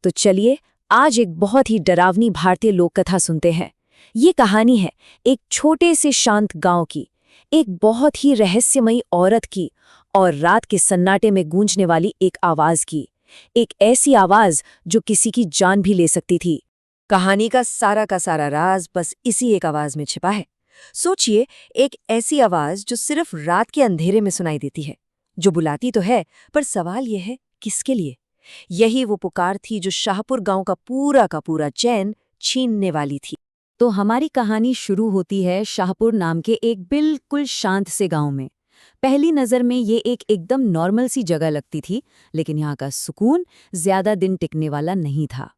तो चलिए आज एक बहुत ही डरावनी भारतीय लोक कथा सुनते हैं। ये कहानी है एक छोटे से शांत गांव की, एक बहुत ही रहस्यमयी औरत की और रात के सन्नाटे में गूंजने वाली एक आवाज की। एक ऐसी आवाज जो किसी की जान भी ले सकती थी। कहानी का सारा राज बस इसी एक आवाज में छिपा है। सोचिए, एक ऐसी आवाज जो सिर्फ रात के अंधेरे में सुनाई देती है, जो बुलाती तो है पर सवाल यह है किसके लिए। यही वो पुकार थी जो शाहपुर गांव का पूरा चैन छीनने वाली थी। तो हमारी कहानी शुरू होती है शाहपुर नाम के एक बिल्कुल शांत से गांव में। पहली नज़र में ये एक एकदम नॉर्मल सी जगह लगती थी, लेकिन यहाँ का सुकून ज्यादा दिन टिकने वाला नहीं था।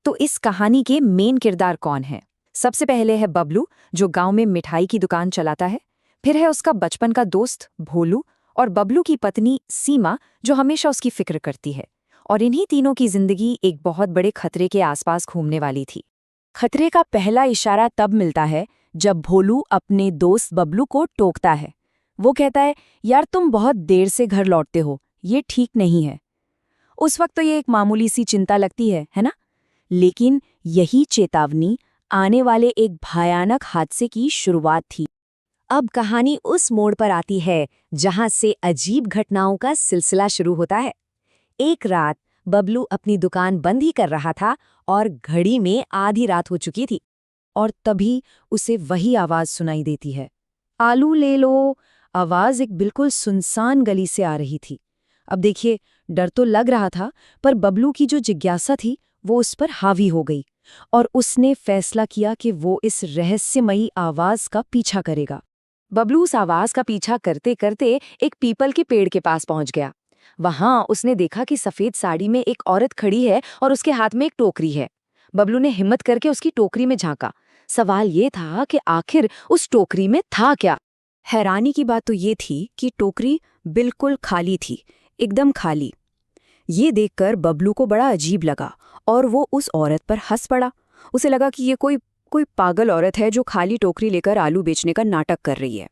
तो इस कहानी के मेन किरदार कौन है? सबसे पहले है बबलू, जो गांव में मिठाई की दुकान चलाता है। फिर है उसका बचपन का दोस्त भोलू, और बबलू की पत्नी सीमा, जो हमेशा उसकी फिक्र करती है। और इन्हीं तीनों की जिंदगी एक बहुत बड़े खतरे के आसपास घूमने वाली थी। खतरे का पहला इशारा तब मिलता है जब भोलू अपने दोस्त बबलू को टोकता है। वो कहता है, यार तुम बहुत देर से घर लौटते हो, ये ठीक नहीं है। उस वक्त तो ये एक मामूली सी चिंता लगती है ना? लेकिन यही चेतावनी आने वाले एक भयानक हादसे की शुरुआत थी। अब कहानी उस मोड़ पर आती है जहां से अजीब घटनाओं का सिलसिला शुरू होता है। एक रात बबलू अपनी दुकान बंद ही कर रहा था और घड़ी में आधी रात हो चुकी थी, और तभी उसे वही आवाज सुनाई देती है, आलू ले लो। आवाज एक बिल्कुल सुनसान गली से आ रही थी। अब देखिए, डर तो लग रहा था, पर बबलू की जो जिज्ञासा थी वो उस पर हावी हो गई, और उसने फैसला किया कि वो इस रहस्यमयी आवाज का पीछा करेगा। बबलू उस आवाज का पीछा करते करते एक पीपल के पेड़ के पास पहुंच गया। वहां उसने देखा कि सफेद साड़ी में एक औरत खड़ी है और उसके हाथ में एक टोकरी है। बबलू ने हिम्मत करके उसकी टोकरी में झांका। सवाल ये था कि आखिर उस टोकरी में था क्या। हैरानी की बात तो ये थी कि टोकरी बिल्कुल खाली थी, एकदम खाली। ये देखकर बबलू को बड़ा अजीब लगा और वो उस औरत पर हंस पड़ा। उसे लगा कि ये कोई पागल औरत है जो खाली टोकरी लेकर आलू बेचने का नाटक कर रही है।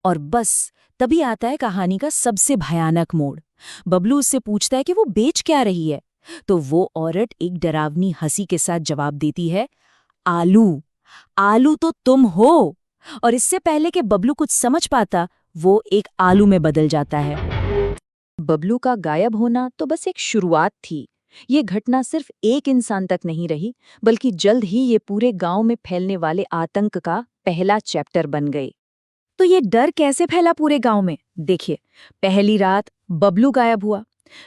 और बस तभी आता है कहानी का सबसे भयानक मोड़। बबलू उससे पूछता है कि वो बेच क्या रही है, तो वो औरत एक डरावनी हंसी के साथ जवाब देती है, आलू। आलू तो तुम हो। और इससे पहले कि बबलू कुछ समझ पाता, वो एक आलू में बदल जाता है। बबलू का गायब होना तो बस एक शुरुआत थी। ये घटना सिर्फ एक इंसान तक नहीं रही, बल्कि जल्द ही ये पूरे गांव में फैलने वाले आतंक का पहला चैप्टर बन गई। तो ये डर कैसे फैला पूरे गांव में? देखिए, पहली रात बबलू गायब हुआ।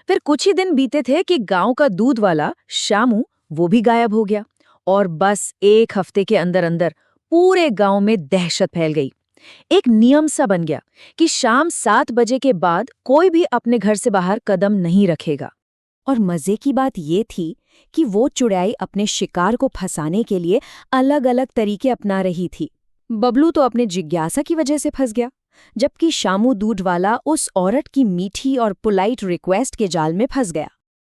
फिर कुछ ही दिन बीते थे कि गांव का दूध वाला शामू वो भी गायब हो गया। और बस एक हफ्ते के अंदर अंदर पूरे गांव में दहशत फैल गई। एक नियम सा बन गया कि शाम 7 बजे के बाद कोई भी अपने घर से बाहर कदम नहीं रखेगा। और मजे की बात ये थी कि वो चुड़ैल अपने शिकार को फंसाने के लिए अलग-अलग तरीके अपना रही थी। बबलू तो अपने जिज्ञासा की वजह से फंस गया, जबकि शामू दूध वाला उस औरत की मीठी और पोलाइट रिक्वेस्ट के जाल में फंस गया।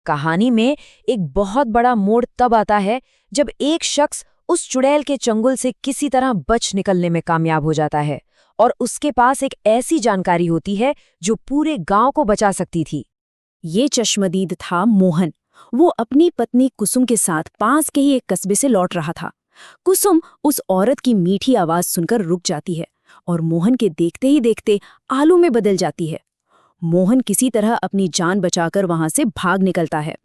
कहानी में एक बहुत बड़ा मोड़ तब आता है जब एक शख्स उस चुड़ैल के चंगुल से किसी तरह बच निकलने में कामयाब हो जाता है, और उसके पास एक ऐसी जानकारी होती है जो पूरे गांव को बचा सकती थी। ये चश्मदीद था मोहन। वो अपनी पत्नी कुसुम के साथ पास के ही एक कस्बे से लौट रहा था। कुसुम उस औरत की मीठी आवाज सुनकर रुक जाती है और मोहन के देखते ही देखते आलू में बदल जाती है। मोहन किसी तरह अपनी जान बचाकर वहां से भाग निकलता है।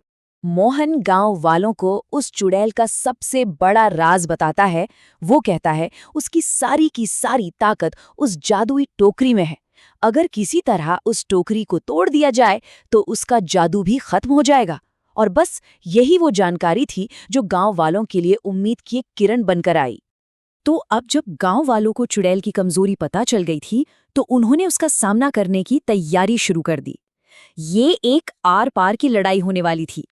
मोहन गांव वालों को उस चुड़ैल का सबसे बड़ा राज बताता है। वो कहता है उसकी सारी की सारी ताकत उस जादुई टोकरी में है। अगर किसी तरह उस टोकरी को तोड़ दिया जाए तो उसका जादू भी खत्म हो जाएगा। और बस यही वो जानकारी थी जो गांव वालों के लिए उम्मीद की एक किरण बनकर आई। तो अब जब गांव वालों को चुड़ैल की कमजोरी पता चल गई थी, तो उन्होंने उसका सामना करने की तैयारी शुरू कर दी। ये एक आर पार की लड़ाई होने वाली थी।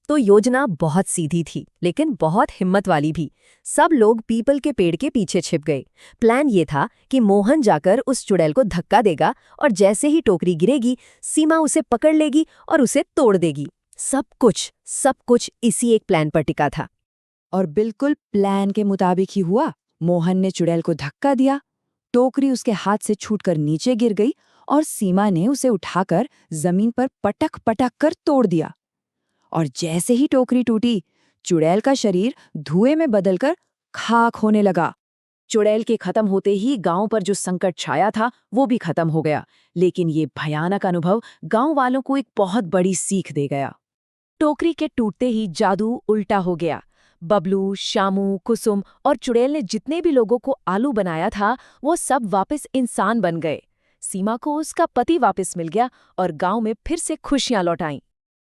तो योजना बहुत सीधी थी, लेकिन बहुत हिम्मत वाली भी। सब लोग पीपल के पेड़ के पीछे छिप गए। प्लान ये था कि मोहन जाकर उस चुड़ैल को धक्का देगा, और जैसे ही टोकरी गिरेगी, सीमा उसे पकड़ लेगी और उसे तोड़ देगी। सब कुछ इसी एक प्लान पर टिका था। और बिल्कुल प्लान के मुताबिक ही हुआ। मोहन ने चुड़ैल को धक्का दिया, टोकरी उसके हाथ से छूटकर नीचे गिर गई, और सीमा ने उसे उठाकर जमीन पर पटक पटक कर तोड़ दिया। और जैसे ही टोकरी टूटी, चुड़ैल का शरीर धुएं में बदलकर खाक होने लगा। चुड़ैल के खत्म होते ही गांव पर जो संकट छाया था वो भी खत्म हो गया, लेकिन ये भयानक अनुभव गांव वालों को एक बहुत बड़ी सीख दे गया। टोकरी के टूटते ही जादू उल्टा हो गया। बबलू, शामू, कुसुम और चुड़ैल ने जितने भी लोगों को आलू बनाया था वो सब वापस इंसान बन गए। सीमा को उसका पति वापस मिल गया और गांव में फिर से खुशियां लौट आईं।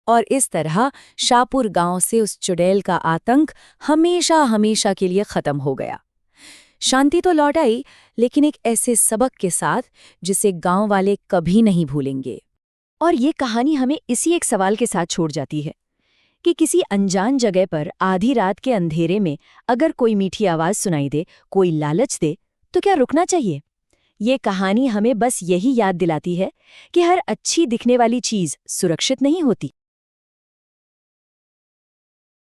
और इस तरह शाहपुर गांव से उस चुड़ैल का आतंक हमेशा हमेशा के लिए खत्म हो गया। शांति तो लौट आई, लेकिन एक ऐसे सबक के साथ जिसे गांव वाले कभी नहीं भूलेंगे। और ये कहानी हमें इसी एक सवाल के साथ छोड़ जाती है कि किसी अनजान जगह पर आधी रात के अंधेरे में अगर कोई मीठी आवाज सुनाई दे, कोई लालच दे, तो क्या रुकना चाहिए? ये कहानी हमें बस यही याद दिलाती है कि हर अच्छी दिखने वाली चीज सुरक्षित नहीं होती।